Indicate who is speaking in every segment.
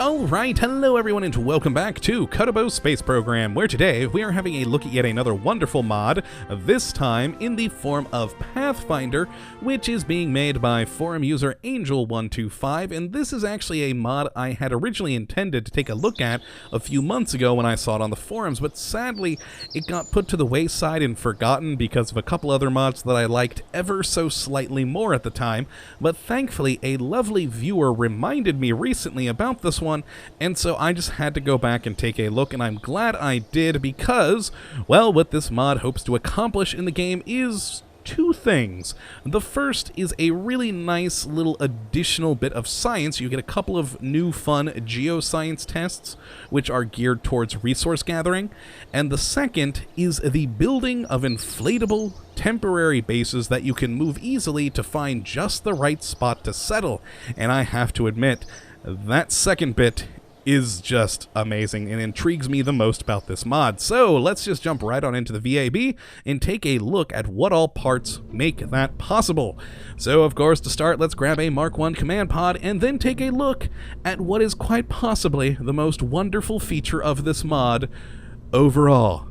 Speaker 1: Alright, hello everyone and welcome back to Kottabos Space Program, where today we are having a look at yet another wonderful mod, this time in the form of Pathfinder, which is being made by forum user Angel125, and this is actually a mod I had originally intended to take a look at a few months ago when I saw it on the forums, but sadly it got put to the wayside and forgotten because of a couple other mods that I liked ever so slightly more at the time, but thankfully a lovely viewer reminded me recently about this one, and so I just had to go back and take a look, and I'm glad I did because, well, what this mod hopes to accomplish in the game is two things. The first is a really nice little additional bit of science. You get a couple of new fun geoscience tests, which are geared towards resource gathering, and the second is the building of inflatable temporary bases that you can move easily to find just the right spot to settle, and I have to admit, that second bit is just amazing and intrigues me the most about this mod. So let's just jump right on into the VAB and take a look at what all parts make that possible. So of course, to start, let's grab a Mark 1 command pod and then take a look at what is quite possibly the most wonderful feature of this mod overall.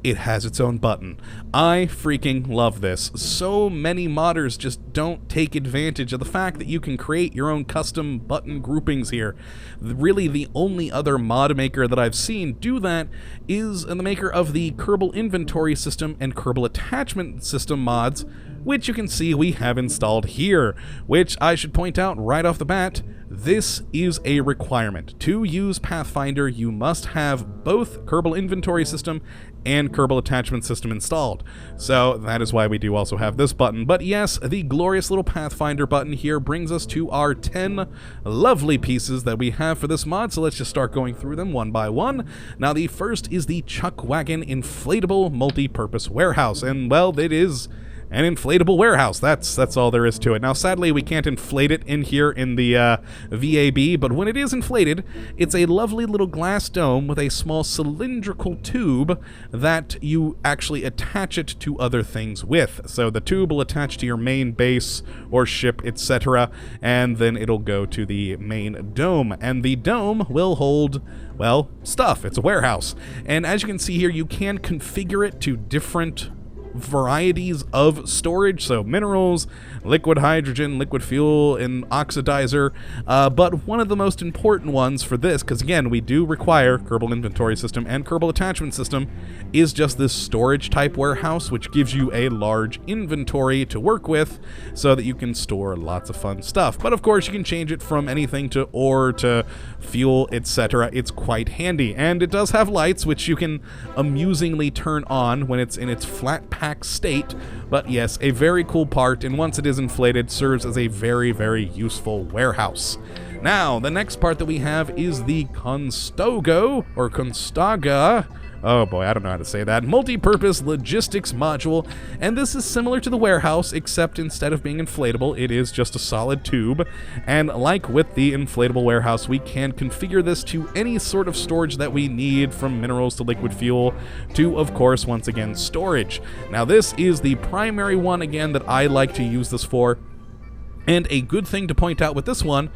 Speaker 1: It has its own button. I freaking love this. So many modders just don't take advantage of the fact that you can create your own custom button groupings here. Really, the only other mod maker that I've seen do that is the maker of the Kerbal Inventory System and Kerbal Attachment System mods, which you can see we have installed here, which I should point out right off the bat, this is a requirement. To use Pathfinder, you must have both Kerbal Inventory System and Kerbal Attachment System installed. So that is why we do also have this button. But yes, the glorious little Pathfinder button here brings us to our 10 lovely pieces that we have for this mod, so let's just start going through them one by one. Now the first is the Chuckwagon Inflatable Multipurpose Warehouse, and well, it is an inflatable warehouse. That's all there is to it. Now, sadly, we can't inflate it in here in the VAB, but when it is inflated, it's a lovely little glass dome with a small cylindrical tube that you actually attach it to other things with. So the tube will attach to your main base or ship, etc., and then it'll go to the main dome. And the dome will hold, well, stuff. It's a warehouse. And as you can see here, you can configure it to different varieties of storage, so minerals, liquid hydrogen, liquid fuel, and oxidizer, but one of the most important ones for this, because again, we do require Kerbal Inventory System and Kerbal Attachment System, is just this storage type warehouse, which gives you a large inventory to work with so that you can store lots of fun stuff. But of course, you can change it from anything to ore to fuel, etc. It's quite handy, and it does have lights, which you can amusingly turn on when it's in its flat pack state. But yes, a very cool part, and once it is inflated, serves as a very, very useful warehouse. Now, the next part that we have is the Constaga, or Constaga, oh boy, I don't know how to say that, multi-purpose logistics module, and this is similar to the warehouse, except instead of being inflatable, it is just a solid tube, and like with the inflatable warehouse, we can configure this to any sort of storage that we need, from minerals to liquid fuel to, of course, once again, storage. Now, this is the primary one, again, that I like to use this for, and a good thing to point out with this one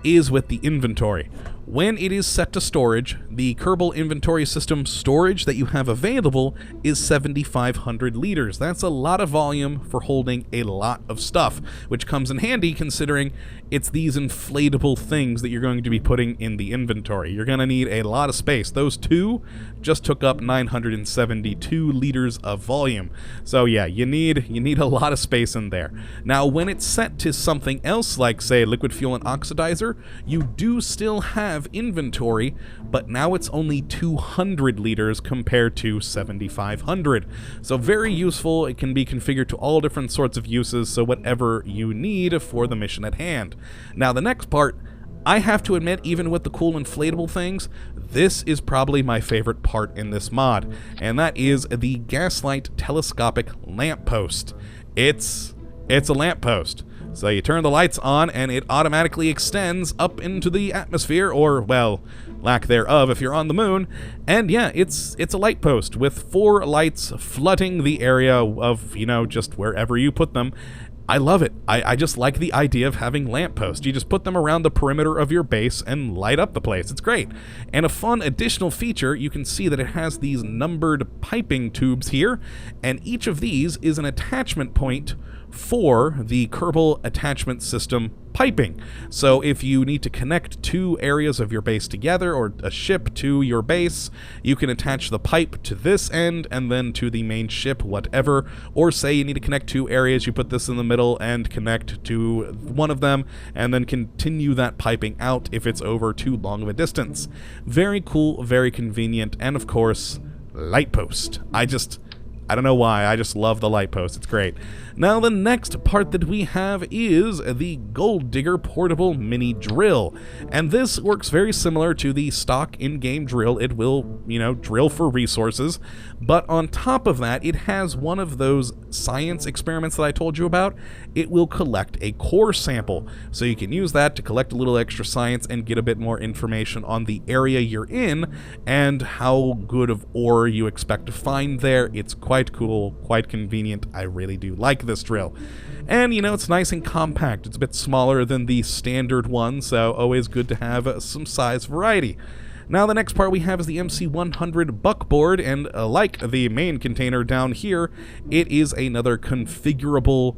Speaker 1: is with the inventory. When it is set to storage, the Kerbal Inventory System storage that you have available is 7,500 liters. That's a lot of volume for holding a lot of stuff, which comes in handy considering it's these inflatable things that you're going to be putting in the inventory. You're going to need a lot of space. Those two just took up 972 liters of volume. So yeah, you need a lot of space in there. Now, when it's set to something else like, say, liquid fuel and oxidizer, you do still have inventory, but now it's only 200 liters compared to 7,500. So very useful. It can be configured to all different sorts of uses, so whatever you need for the mission at hand. Now, the next part, I have to admit, even with the cool inflatable things, this is probably my favorite part in this mod, and that is the Gaslight Telescopic lamppost. It's a lamppost. So you turn the lights on and it automatically extends up into the atmosphere, or, well, lack thereof if you're on the moon. And yeah, it's a light post with 4 lights flooding the area of, you know, just wherever you put them. I love it. I just like the idea of having lampposts. You just put them around the perimeter of your base and light up the place. It's great. And a fun additional feature, you can see that it has these numbered piping tubes here, and each of these is an attachment point for the Kerbal attachment system piping. So if you need to connect two areas of your base together, or a ship to your base, you can attach the pipe to this end and then to the main ship, whatever. Or say you need to connect two areas, you put this in the middle and connect to one of them, and then continue that piping out if it's over too long of a distance. Very cool, very convenient, and of course, light post. I don't know why, I just love the light post, it's great. Now the next part that we have is the Gold Digger Portable Mini Drill. And this works very similar to the stock in-game drill. It will, drill for resources. But on top of that, it has one of those science experiments that I told you about. It will collect a core sample. So you can use that to collect a little extra science and get a bit more information on the area you're in and how good of ore you expect to find there. It's quite cool, quite convenient. I really do like this drill. And it's nice and compact. It's a bit smaller than the standard one, so always good to have some size variety. Now the next part we have is the MC100 buckboard, and like the main container down here, it is another configurable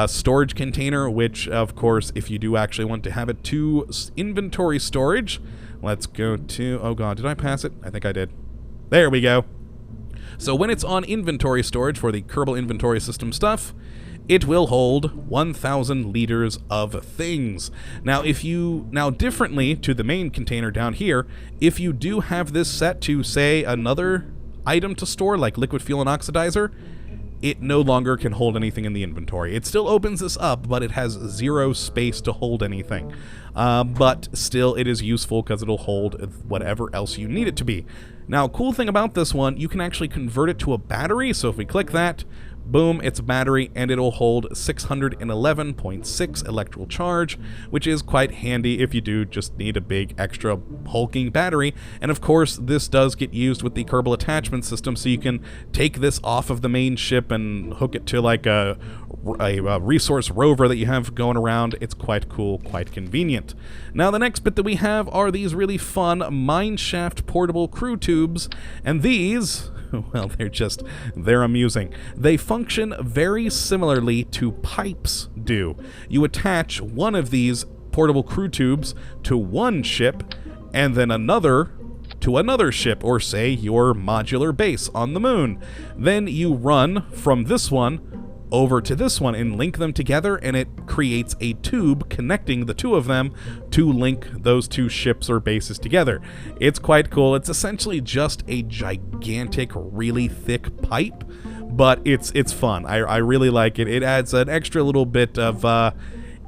Speaker 1: storage container, which of course, if you do actually want to have it to inventory storage, let's go to, oh god, did I pass it? I think I did. There we go. So when it's on inventory storage for the Kerbal inventory system stuff, it will hold 1,000 liters of things. Now, differently to the main container down here, if you do have this set to, say, another item to store, like liquid fuel and oxidizer, it no longer can hold anything in the inventory. It still opens this up, but it has zero space to hold anything. But still, it is useful because it'll hold whatever else you need it to be. Now, cool thing about this one, you can actually convert it to a battery. So if we click that, boom, it's a battery, and it'll hold 611.6 electrical charge, which is quite handy if you do just need a big extra hulking battery. And of course, this does get used with the Kerbal attachment system, so you can take this off of the main ship and hook it to like a resource rover that you have going around. It's quite cool, quite convenient. Now the next bit that we have are these really fun mineshaft portable crew tubes, and these, well, they're amusing. They function very similarly to pipes do. You attach one of these portable crew tubes to one ship, and then another to another ship, or say your modular base on the moon. Then you run from this one over to this one and link them together, and it creates a tube connecting the two of them to link those two ships or bases together. It's quite cool. It's essentially just a gigantic, really thick pipe, but it's fun. I really like it. It adds an extra little bit of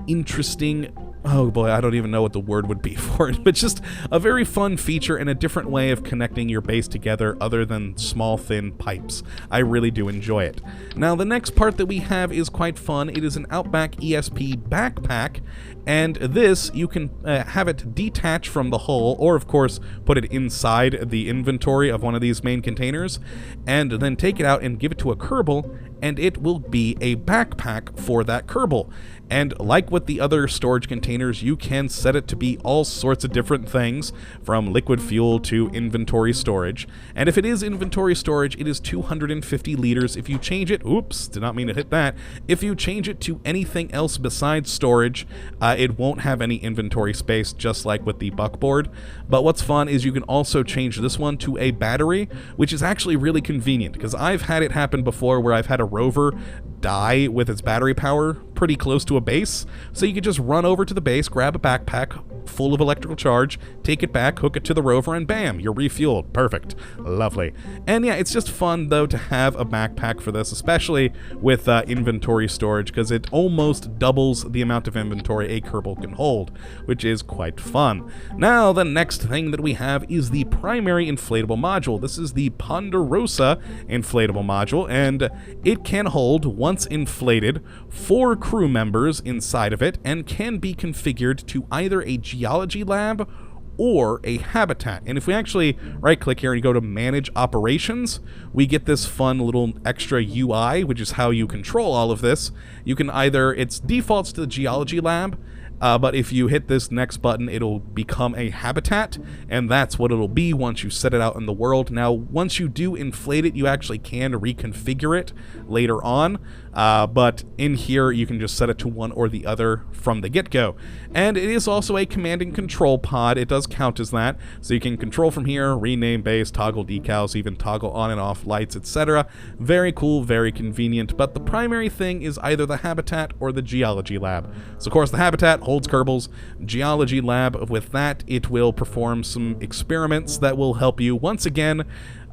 Speaker 1: interesting, oh boy, I don't even know what the word would be for it, but just a very fun feature and a different way of connecting your base together other than small, thin pipes. I really do enjoy it. Now, the next part that we have is quite fun. It is an Outback Esp Backpack, and this, you can have it detach from the hull, or of course, put it inside the inventory of one of these main containers, and then take it out and give it to a Kerbal, and it will be a backpack for that Kerbal. And like with the other storage containers, you can set it to be all sorts of different things, from liquid fuel to inventory storage. And if it is inventory storage, it is 250 liters. If you change it, oops, did not mean to hit that. If you change it to anything else besides storage, it won't have any inventory space, just like with the buckboard. But what's fun is you can also change this one to a battery, which is actually really convenient, because I've had it happen before where I've had a rover die with its battery power pretty close to a base, so you could just run over to the base, grab a backpack full of electrical charge, take it back, hook it to the rover, and bam, you're refueled. Perfect. Lovely. And yeah, it's just fun, though, to have a backpack for this, especially with inventory storage, because it almost doubles the amount of inventory a Kerbal can hold, which is quite fun. Now, the next thing that we have is the primary inflatable module. This is the Ponderosa inflatable module, and it can hold, once inflated, 4 crew members inside of it, and can be configured to either a geology lab or a habitat. And if we actually right click here and go to manage operations, we get this fun little extra UI, which is how you control all of this. You can either, it's defaults to the geology lab, but if you hit this next button, it'll become a habitat, and that's what it'll be once you set it out in the world. Now, once you do inflate it, you actually can reconfigure it later on, but in here, you can just set it to one or the other from the get-go. And it is also a command and control pod. It does count as that, so you can control from here, rename base, toggle decals, even toggle on and off lights, etc. Very cool, very convenient, but the primary thing is either the habitat or the geology lab. So, of course, the habitat holds Kerbals. Geology lab, with that, it will perform some experiments that will help you, once again,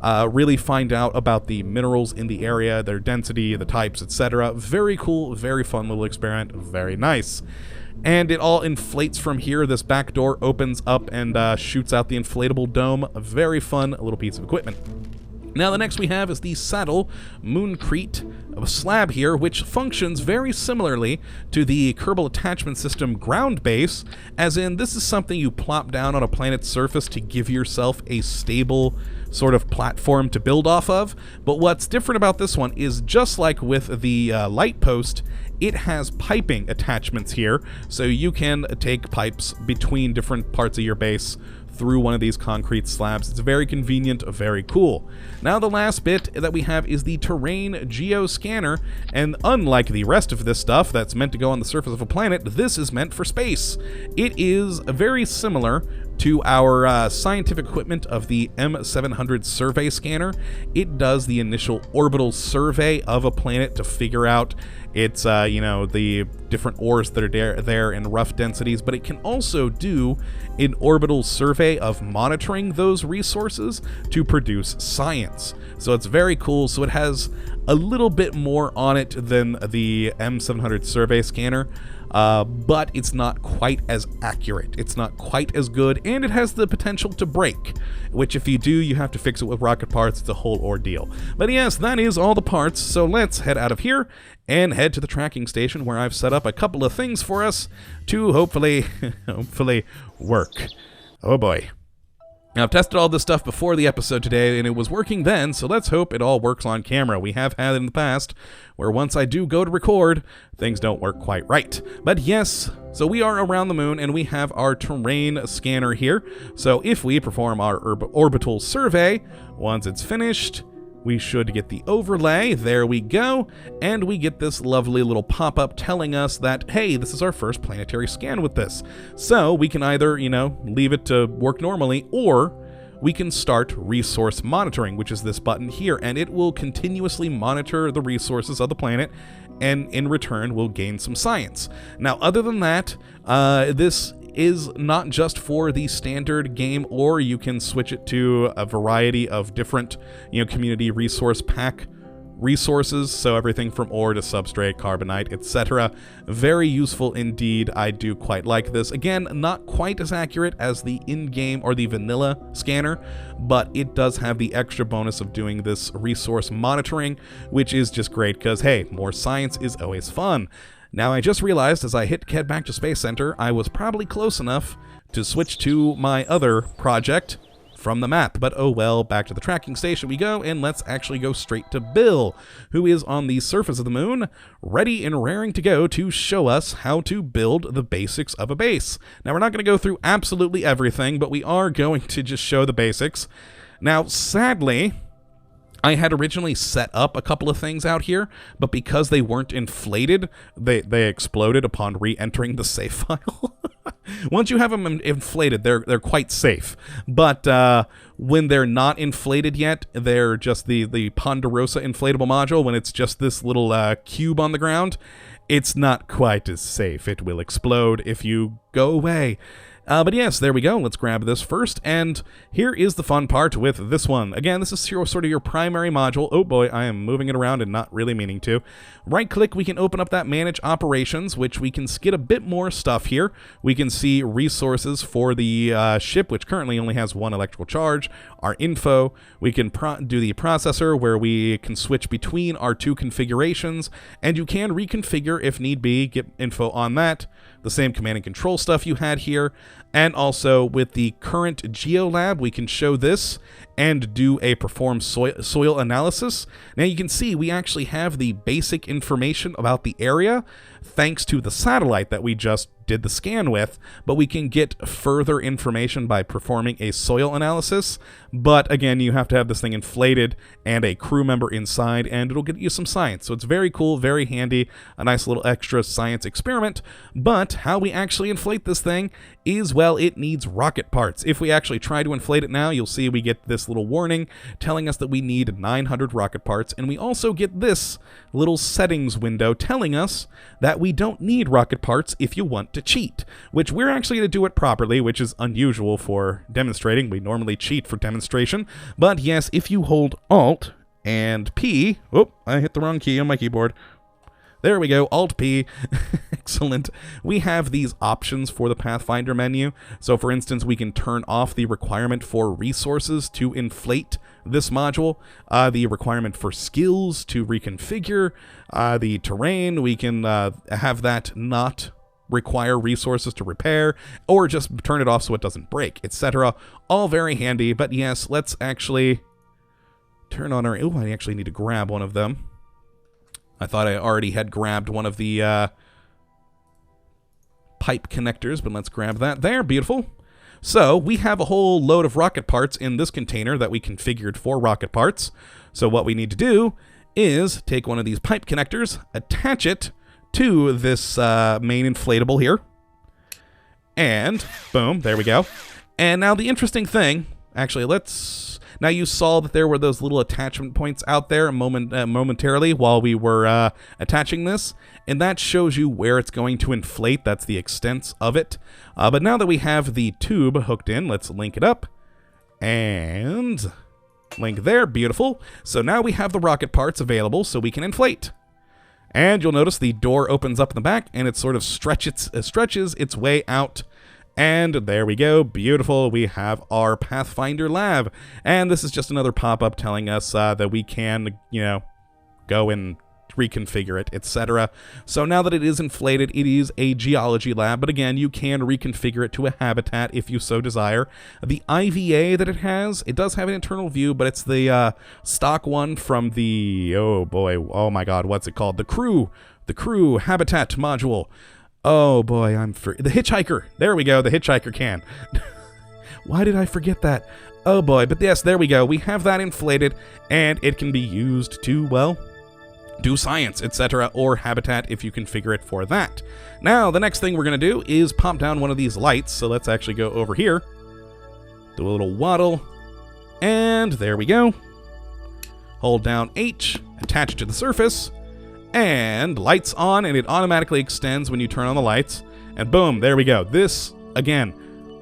Speaker 1: really find out about the minerals in the area, their density, the types, etc. Very cool, very fun little experiment, very nice. And it all inflates from here. This back door opens up and shoots out the inflatable dome. A very fun little piece of equipment. Now the next we have is the saddle mooncrete slab here, which functions very similarly to the Kerbal attachment system ground base, as in this is something you plop down on a planet's surface to give yourself a stable sort of platform to build off of. But what's different about this one is, just like with the light post, it has piping attachments here, so you can take pipes between different parts of your base through one of these concrete slabs. It's very convenient, very cool. Now the last bit that we have is the terrain Geo Scanner, and unlike the rest of this stuff that's meant to go on the surface of a planet, this is meant for space. It is very similar to our scientific equipment of the M700 survey scanner. It does the initial orbital survey of a planet to figure out its, the different ores that are there in rough densities, but it can also do an orbital survey of monitoring those resources to produce science. So it's very cool. So it has a little bit more on it than the M700 survey scanner, but it's not quite as accurate. It's not quite as good, and it has the potential to break, which if you do, you have to fix it with rocket parts. It's a whole ordeal. But yes, that is all the parts, so let's head out of here and head to the tracking station, where I've set up a couple of things for us to hopefully work. Oh boy. Now, I've tested all this stuff before the episode today, and it was working then, so let's hope it all works on camera. We have had it in the past, where once I do go to record, things don't work quite right. But yes, so we are around the moon, and we have our terrain scanner here. So if we perform our orbital survey, once it's finished, we should get the overlay. There we go. And we get this lovely little pop-up telling us that, hey, this is our first planetary scan with this. So we can either, leave it to work normally, or we can start resource monitoring, which is this button here, and it will continuously monitor the resources of the planet, and in return we'll gain some science. Now, other than that, this is not just for the standard game, or you can switch it to a variety of different, community resource pack resources, so everything from ore to substrate, carbonite, etc. Very useful indeed. I do quite like this. Again, not quite as accurate as the in-game or the vanilla scanner, but it does have the extra bonus of doing this resource monitoring, which is just great because, hey, more science is always fun. Now, I just realized as I head back to Space Center, I was probably close enough to switch to my other project from the map. But oh well, back to the tracking station we go, and let's actually go straight to Bill, who is on the surface of the moon, ready and raring to go to show us how to build the basics of a base. Now, we're not going to go through absolutely everything, but we are going to just show the basics. Now, sadly, I had originally set up a couple of things out here, but because they weren't inflated, they exploded upon re-entering the save file. Once you have them inflated, they're quite safe. But when they're not inflated yet, they're just the Ponderosa inflatable module. When it's just this little cube on the ground, it's not quite as safe. It will explode if you go away. But yes, there we go. Let's grab this first, and here is the fun part with this one. Again, this is sort of your primary module. Oh boy, I am moving it around and not really meaning to. Right-click, we can open up that Manage Operations, which we can get a bit more stuff here. We can see resources for the ship, which currently only has one electrical charge, our info. We can do the processor, where we can switch between our two configurations, and you can reconfigure if need be, get info on that. the same command and control stuff you had here. And also with the current GeoLab, we can show this and do a perform soil analysis. Now you can see we actually have the basic information about the area thanks to the satellite that we just did the scan with, but we can get further information by performing a soil analysis. But again, you have to have this thing inflated and a crew member inside, and it'll get you some science. So it's very cool, very handy, a nice little extra science experiment. But how we actually inflate this thing is, well, it needs rocket parts. If we actually try to inflate it now, you'll see we get this little warning telling us that we need 900 rocket parts, and we also get this little settings window telling us that we don't need rocket parts if you want to cheat, which we're actually going to do it properly, which is unusual for demonstrating. We normally cheat for demonstration, but yes, if you hold Alt and P, oh, I hit the wrong key on my keyboard. There we go, Alt-P. Excellent. We have these options for the Pathfinder menu. So for instance, we can turn off the requirement for resources to inflate this module, the requirement for skills to reconfigure, the terrain, we can have that not require resources to repair, or just turn it off so it doesn't break, etc. All very handy, but yes, let's actually turn on our... Oh, I actually need to grab one of them. I thought I already had grabbed one of the pipe connectors, but let's grab that there. Beautiful. So we have a whole load of rocket parts in this container that we configured for rocket parts. So what we need to do is take one of these pipe connectors, attach it to this main inflatable here, and boom, there we go. And now the interesting thing, actually, now you saw that there were those little attachment points out there momentarily while we were attaching this, and that shows you where it's going to inflate. That's the extent of it. But now that we have the tube hooked in, let's link it up, and link there, beautiful. So now we have the rocket parts available so we can inflate. And you'll notice the door opens up in the back, and it sort of stretches its way out. And there we go, beautiful, we have our Pathfinder lab. And this is just another pop-up telling us that we can, go and reconfigure it, etc. So now that it is inflated, it is a geology lab, but again, you can reconfigure it to a habitat if you so desire. The IVA that it does have an internal view, but it's the stock one from the, oh boy, oh my god, what's it called? The crew habitat module. Oh boy, the hitchhiker. There we go, the hitchhiker can. Why did I forget that? Oh boy, but yes, there we go. We have that inflated, and it can be used to, well, do science, etc., or habitat if you configure it for that. Now, the next thing we're going to do is pop down one of these lights. So let's actually go over here, do a little waddle, and there we go. Hold down H, attach it to the surface, and lights on, and it automatically extends when you turn on the lights. And boom, there we go. This, again,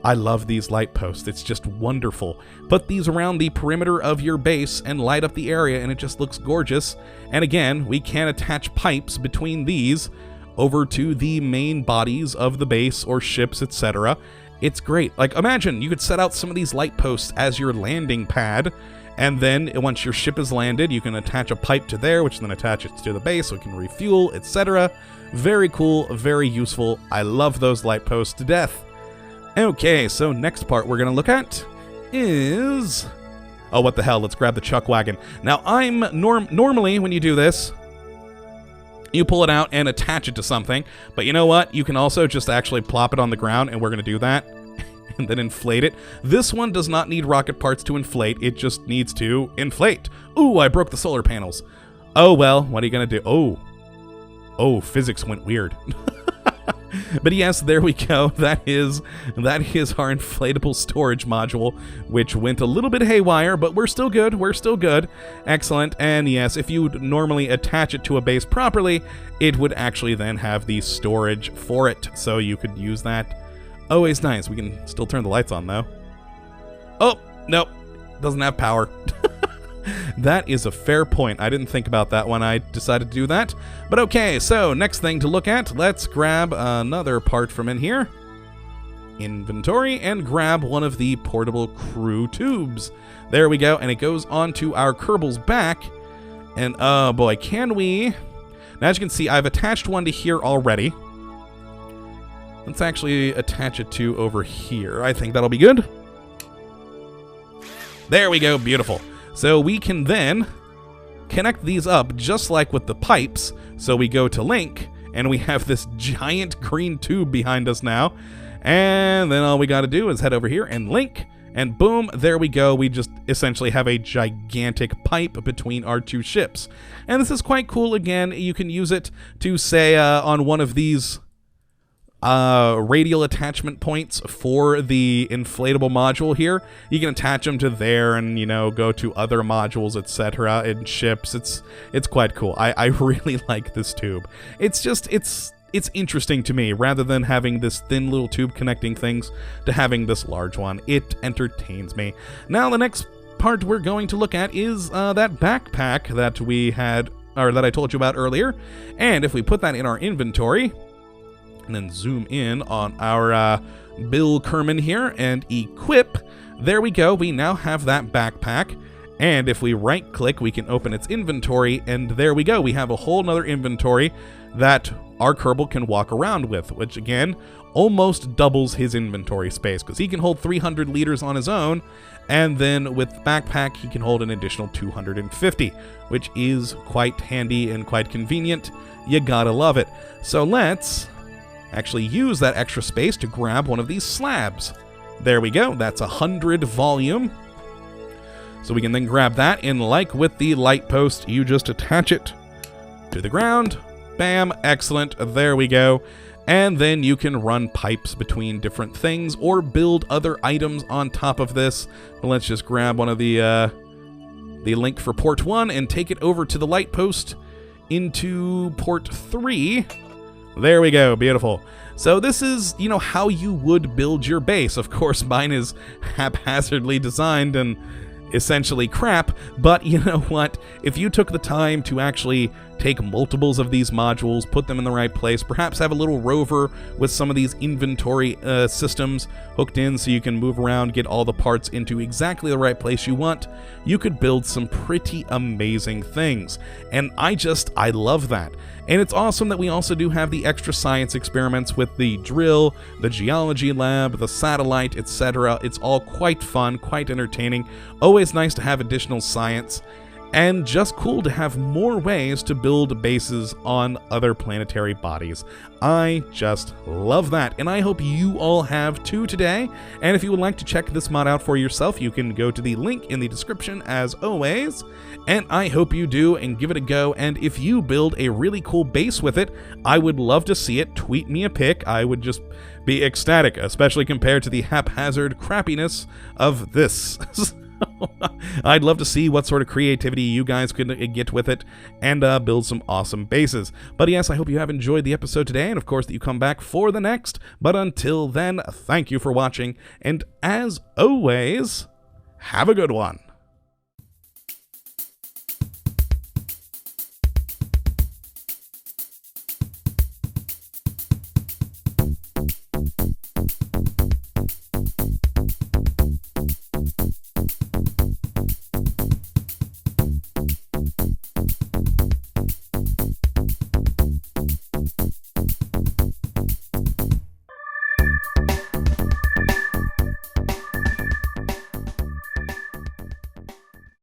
Speaker 1: I love these light posts. It's just wonderful. Put these around the perimeter of your base and light up the area, and it just looks gorgeous. And again, we can attach pipes between these over to the main bodies of the base or ships, etc. It's great. Like, imagine you could set out some of these light posts as your landing pad, and then once your ship is landed, you can attach a pipe to there, which then attaches to the base so it can refuel, etc. Very cool, very useful. I love those light posts to death. Okay, so next part we're going to look at is... Oh, what the hell, let's grab the Chuckwagon. Now, normally when you do this, you pull it out and attach it to something, but you know what? You can also just actually plop it on the ground, and we're going to do that, and then inflate it. This one does not need rocket parts to inflate, it just needs to inflate. Ooh, I broke the solar panels. Oh, well, what are you going to do? Oh, physics went weird. But yes, there we go. That is our inflatable storage module, which went a little bit haywire, but we're still good. We're still good. Excellent. And yes, if you would normally attach it to a base properly, it would actually then have the storage for it, so you could use that. Always nice. We can still turn the lights on, though. Oh, nope. Doesn't have power. That is a fair point. I didn't think about that when I decided to do that. But okay, so next thing to look at, let's grab another part from in here. Inventory, and grab one of the portable crew tubes. There we go, and it goes onto our Kerbal's back. And oh boy, can we... Now as you can see, I've attached one to here already. Let's actually attach it to over here. I think that'll be good. There we go, beautiful. So we can then connect these up just like with the pipes. So we go to link, and we have this giant green tube behind us now. And then all we got to do is head over here and link, and boom, there we go. We just essentially have a gigantic pipe between our two ships. And this is quite cool. Again, you can use it to say on one of these radial attachment points for the inflatable module here. You can attach them to there and, you know, go to other modules, etc. in ships. It's quite cool. I really like this tube. It's just, it's interesting to me, rather than having this thin little tube connecting things to having this large one. It entertains me. Now, the next part we're going to look at is that backpack that we had, or that I told you about earlier. And if we put that in our inventory, and then zoom in on our Bill Kerbin here and equip, there we go. We now have that backpack. And if we right click, we can open its inventory, and there we go. We have a whole nother inventory that our Kerbal can walk around with, which again almost doubles his inventory space, because he can hold 300 liters on his own, and then with backpack he can hold an additional 250, which is quite handy and quite convenient. You gotta love it. So let's actually use that extra space to grab one of these slabs. There we go. That's 100 volume. So we can then grab that, and like with the light post, you just attach it to the ground. Bam, excellent, there we go. And then you can run pipes between different things or build other items on top of this. But let's just grab one of the link for port 1 and take it over to the light post into port 3. There we go, beautiful. So this is, you know, how you would build your base. Of course, mine is haphazardly designed and essentially crap, but you know what? If you took the time to actually take multiples of these modules, put them in the right place, perhaps have a little rover with some of these inventory systems hooked in so you can move around, get all the parts into exactly the right place you want, you could build some pretty amazing things. And I love that. And it's awesome that we also do have the extra science experiments with the drill, the geology lab, the satellite, etc. It's all quite fun, quite entertaining. Always nice to have additional science. And just cool to have more ways to build bases on other planetary bodies. I just love that, and I hope you all have too today. And if you would like to check this mod out for yourself, you can go to the link in the description as always. And I hope you do and give it a go. And if you build a really cool base with it, I would love to see it. Tweet me a pic. I would just be ecstatic, especially compared to the haphazard crappiness of this. I'd love to see what sort of creativity you guys could get with it and build some awesome bases. But yes, I hope you have enjoyed the episode today, and of course that you come back for the next. But until then, thank you for watching, and as always, have a good one.